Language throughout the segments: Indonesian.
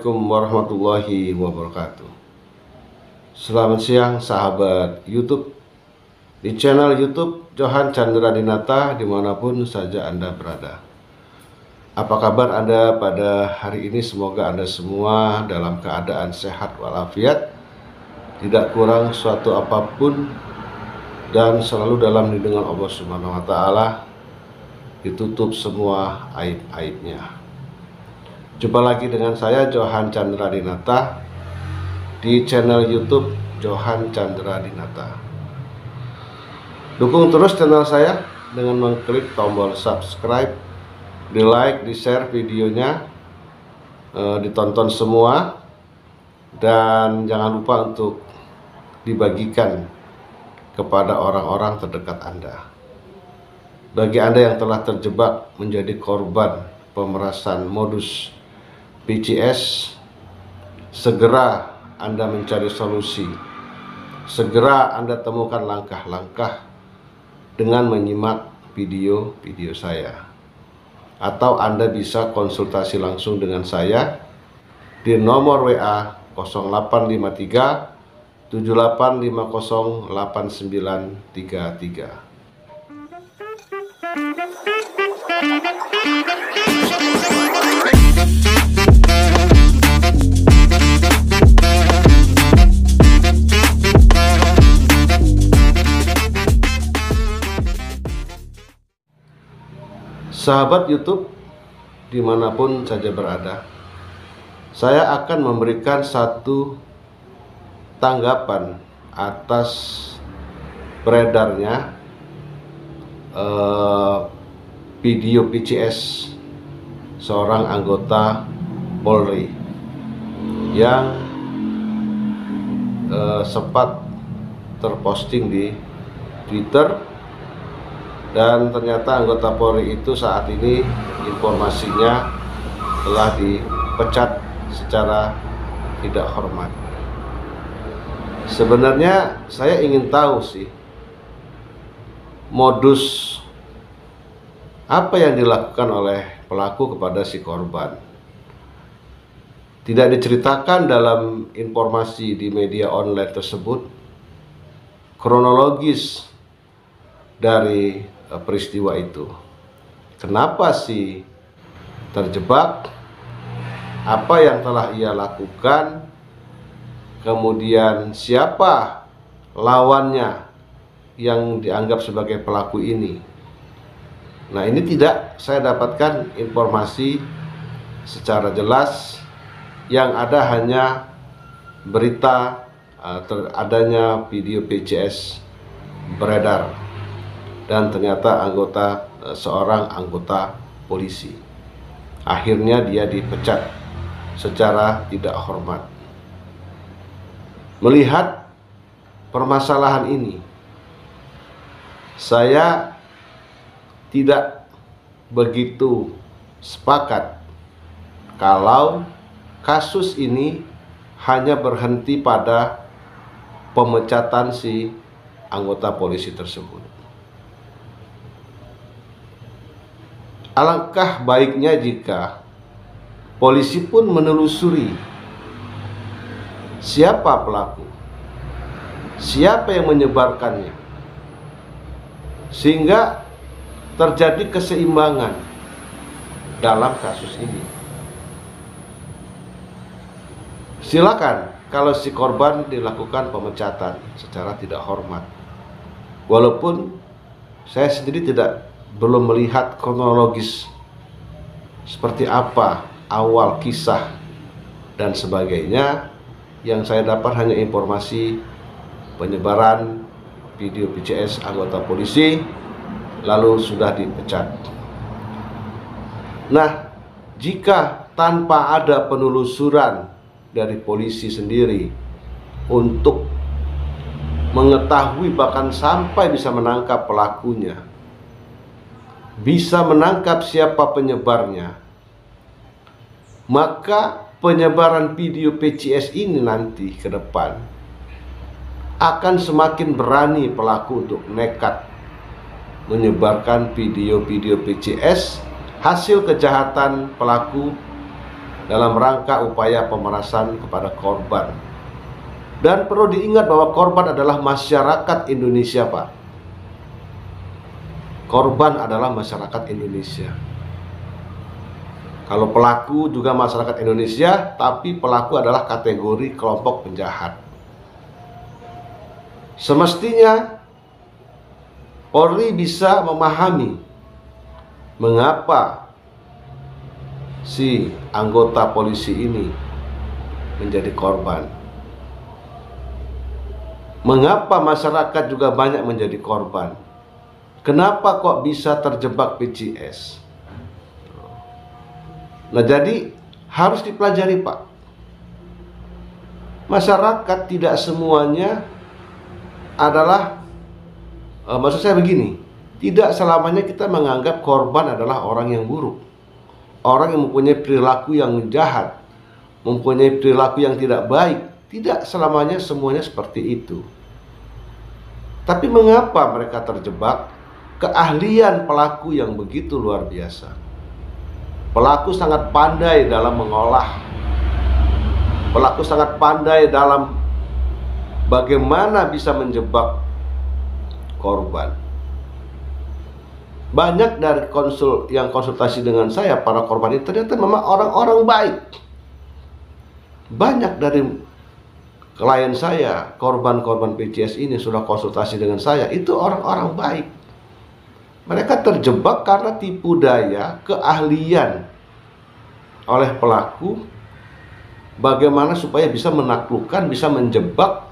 Assalamualaikum warahmatullahi wabarakatuh. Selamat siang sahabat YouTube. Di channel YouTube Johan Chandra Dinata dimanapun saja Anda berada. Apa kabar Anda pada hari ini? Semoga Anda semua dalam keadaan sehat walafiat, tidak kurang suatu apapun, dan selalu dalam lindungan Allah Subhanahu wa Ta'ala, ditutup semua aib-aibnya. Jumpa lagi dengan saya Johan Chandra Dinata di channel YouTube Johan Chandra Dinata. Dukung terus channel saya dengan mengklik tombol subscribe, di like, di share videonya, ditonton semua, dan jangan lupa untuk dibagikan kepada orang-orang terdekat Anda. Bagi Anda yang telah terjebak menjadi korban pemerasan modus PCS, segera Anda mencari solusi. Segera Anda temukan langkah-langkah dengan menyimak video-video saya. Atau Anda bisa konsultasi langsung dengan saya di nomor WA 0853 7850 8933. Sahabat YouTube dimanapun saja berada, saya akan memberikan satu tanggapan atas beredarnya video PCS seorang anggota Polri yang sempat terposting di Twitter. Dan ternyata anggota Polri itu saat ini informasinya telah dipecat secara tidak hormat. Sebenarnya saya ingin tahu sih, modus apa yang dilakukan oleh pelaku kepada si korban. Tidak diceritakan dalam informasi di media online tersebut kronologis dari peristiwa itu. Kenapa sih terjebak? Apa yang telah ia lakukan? Kemudian siapa lawannya yang dianggap sebagai pelaku ini? Nah, ini tidak saya dapatkan informasi secara jelas. Yang ada hanya berita adanya video PCS beredar, dan ternyata seorang anggota polisi akhirnya dia dipecat secara tidak hormat. Melihat permasalahan ini, saya tidak begitu sepakat kalau kasus ini hanya berhenti pada pemecatan si anggota polisi tersebut. Alangkah baiknya jika polisi pun menelusuri siapa pelaku, siapa yang menyebarkannya, sehingga terjadi keseimbangan dalam kasus ini. Silakan kalau si korban dilakukan pemecatan secara tidak hormat. Walaupun saya sendiri belum melihat kronologis seperti apa awal kisah dan sebagainya. Yang saya dapat hanya informasi penyebaran video PCS anggota polisi lalu sudah dipecat. Nah, jika tanpa ada penelusuran dari polisi sendiri untuk mengetahui bahkan sampai bisa menangkap pelakunya, bisa menangkap siapa penyebarnya, maka penyebaran video PCS ini nanti ke depan akan semakin berani pelaku untuk nekat menyebarkan video-video PCS hasil kejahatan pelaku dalam rangka upaya pemerasan kepada korban. Dan perlu diingat bahwa korban adalah masyarakat Indonesia, Pak. Korban adalah masyarakat Indonesia. Kalau pelaku juga masyarakat Indonesia, tapi pelaku adalah kategori kelompok penjahat. Semestinya Polri bisa memahami mengapa si anggota polisi ini menjadi korban. Mengapa masyarakat juga banyak menjadi korban? Kenapa kok bisa terjebak PCS? Nah, jadi harus dipelajari, Pak. Masyarakat tidak semuanya adalah, maksud saya begini, tidak selamanya kita menganggap korban adalah orang yang buruk, orang yang mempunyai perilaku yang jahat, mempunyai perilaku yang tidak baik. Tidak selamanya semuanya seperti itu. Tapi mengapa mereka terjebak? Keahlian pelaku yang begitu luar biasa. Pelaku sangat pandai dalam mengolah. Pelaku sangat pandai dalam bagaimana bisa menjebak korban. Banyak dari yang konsultasi dengan saya, para korban itu ternyata memang orang-orang baik. Banyak dari klien saya, korban-korban PCS ini sudah konsultasi dengan saya, itu orang-orang baik. Mereka terjebak karena tipu daya, keahlian oleh pelaku, bagaimana supaya bisa menaklukkan, bisa menjebak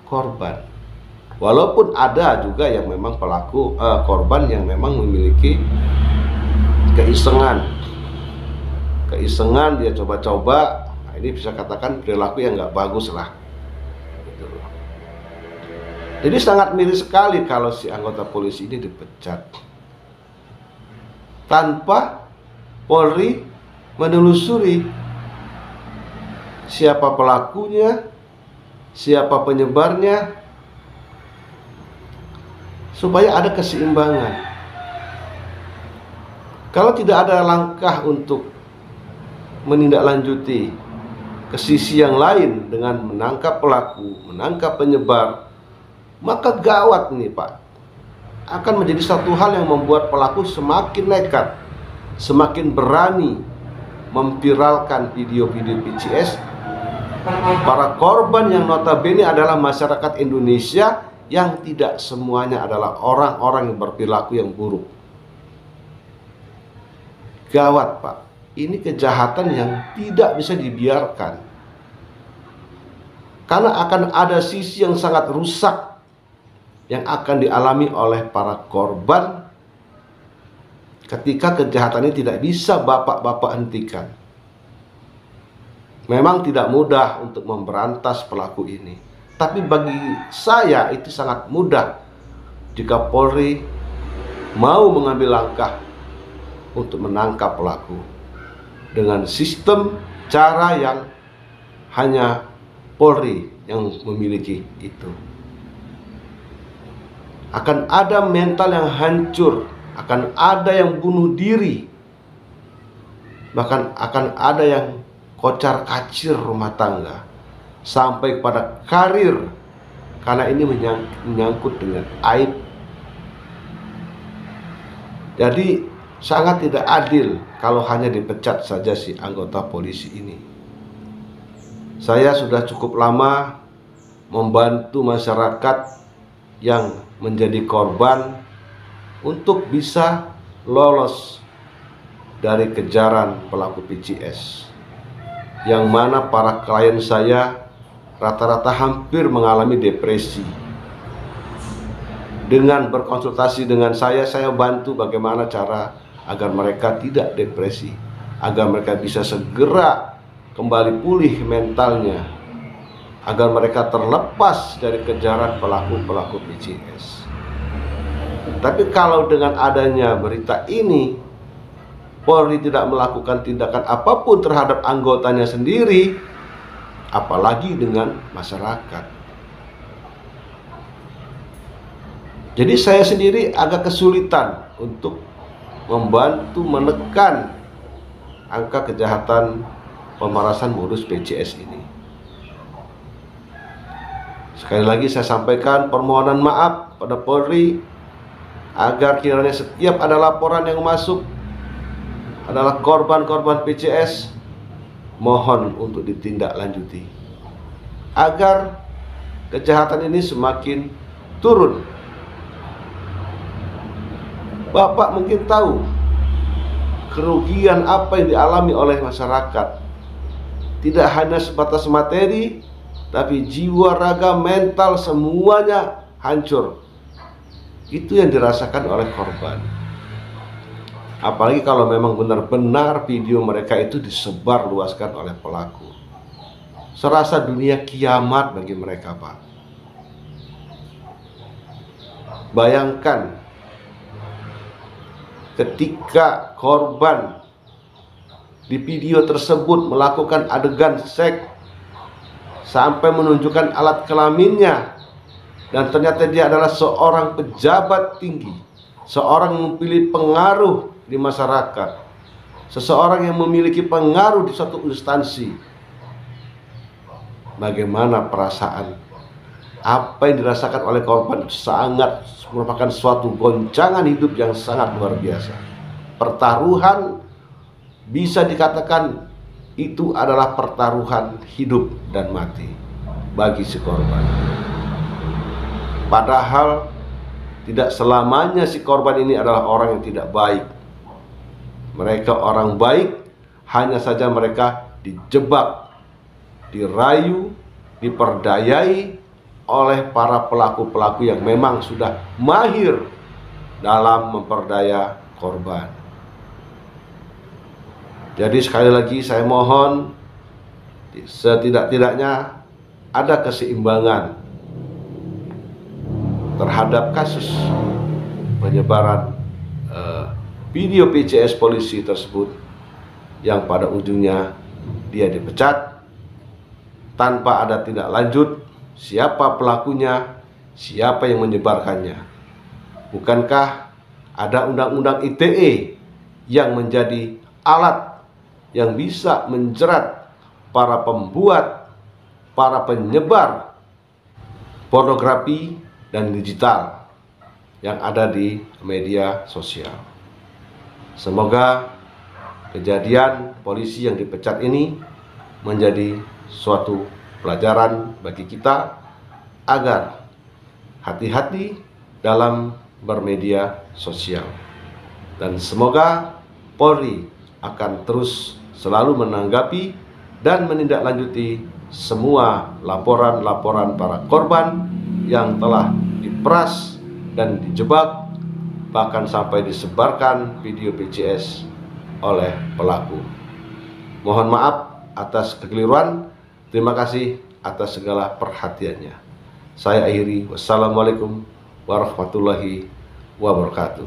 korban. Walaupun ada juga yang memang pelaku, korban yang memang memiliki keisengan. Keisengan, dia coba-coba, nah ini bisa katakan perilaku yang nggak bagus lah. Jadi sangat miris sekali kalau si anggota polisi ini dipecat tanpa Polri menelusuri siapa pelakunya, siapa penyebarnya, supaya ada keseimbangan. Kalau tidak ada langkah untuk menindaklanjuti ke sisi yang lain dengan menangkap pelaku, menangkap penyebar, maka gawat nih, Pak. Akan menjadi satu hal yang membuat pelaku semakin nekat, semakin berani memviralkan video-video PCS. Para korban yang notabene adalah masyarakat Indonesia yang tidak semuanya adalah orang-orang yang berperilaku yang buruk. Gawat, Pak. Ini kejahatan yang tidak bisa dibiarkan. Karena akan ada sisi yang sangat rusak yang akan dialami oleh para korban ketika kejahatan ini tidak bisa bapak-bapak hentikan. Memang tidak mudah untuk memberantas pelaku ini, tapi bagi saya itu sangat mudah jika Polri mau mengambil langkah untuk menangkap pelaku dengan sistem cara yang hanya Polri yang memiliki itu. Akan ada mental yang hancur, akan ada yang bunuh diri, bahkan akan ada yang kocar-kacir rumah tangga, sampai pada karir, karena ini menyangkut dengan aib. Jadi sangat tidak adil kalau hanya dipecat saja si anggota polisi ini. Saya sudah cukup lama membantu masyarakat yang menjadi korban untuk bisa lolos dari kejaran pelaku PCS, yang mana para klien saya rata-rata hampir mengalami depresi. Dengan berkonsultasi dengan saya bantu bagaimana cara agar mereka tidak depresi, agar mereka bisa segera kembali pulih mentalnya, agar mereka terlepas dari kejaran pelaku-pelaku PCS. Tapi kalau dengan adanya berita ini, Polri tidak melakukan tindakan apapun terhadap anggotanya sendiri, apalagi dengan masyarakat. Jadi saya sendiri agak kesulitan untuk membantu menekan angka kejahatan pemerasan modus PCS ini. Sekali lagi saya sampaikan permohonan maaf pada Polri agar kiranya setiap ada laporan yang masuk adalah korban-korban PCS, mohon untuk ditindaklanjuti agar kejahatan ini semakin turun. Bapak mungkin tahu kerugian apa yang dialami oleh masyarakat. Tidak hanya sebatas materi, tapi jiwa, raga, mental semuanya hancur. Itu yang dirasakan oleh korban. Apalagi kalau memang benar-benar video mereka itu disebar luaskan oleh pelaku. Serasa dunia kiamat bagi mereka, Pak. Bayangkan ketika korban di video tersebut melakukan adegan seks sampai menunjukkan alat kelaminnya, dan ternyata dia adalah seorang pejabat tinggi, seorang yang memiliki pengaruh di masyarakat, seseorang yang memiliki pengaruh di suatu instansi. Bagaimana perasaan? Apa yang dirasakan oleh korban sangat merupakan suatu goncangan hidup yang sangat luar biasa. Pertaruhan bisa dikatakan itu adalah pertaruhan hidup dan mati bagi si korban. Padahal tidak selamanya si korban ini adalah orang yang tidak baik. Mereka orang baik, hanya saja mereka dijebak, dirayu, diperdayai oleh para pelaku-pelaku yang memang sudah mahir dalam memperdaya korban. Jadi sekali lagi saya mohon, setidak-tidaknya ada keseimbangan terhadap kasus penyebaran video PCS polisi tersebut, yang pada ujungnya dia dipecat tanpa ada tindak lanjut siapa pelakunya, siapa yang menyebarkannya. Bukankah ada undang-undang ITE yang menjadi alat yang bisa menjerat para pembuat, para penyebar pornografi dan digital yang ada di media sosial. Semoga kejadian polisi yang dipecat ini menjadi suatu pelajaran bagi kita agar hati-hati dalam bermedia sosial. Dan semoga Polri akan terus selalu menanggapi dan menindaklanjuti semua laporan-laporan para korban yang telah diperas dan dijebak, bahkan sampai disebarkan video PCS oleh pelaku. Mohon maaf atas kekeliruan. Terima kasih atas segala perhatiannya. Saya akhiri. Wassalamualaikum warahmatullahi wabarakatuh.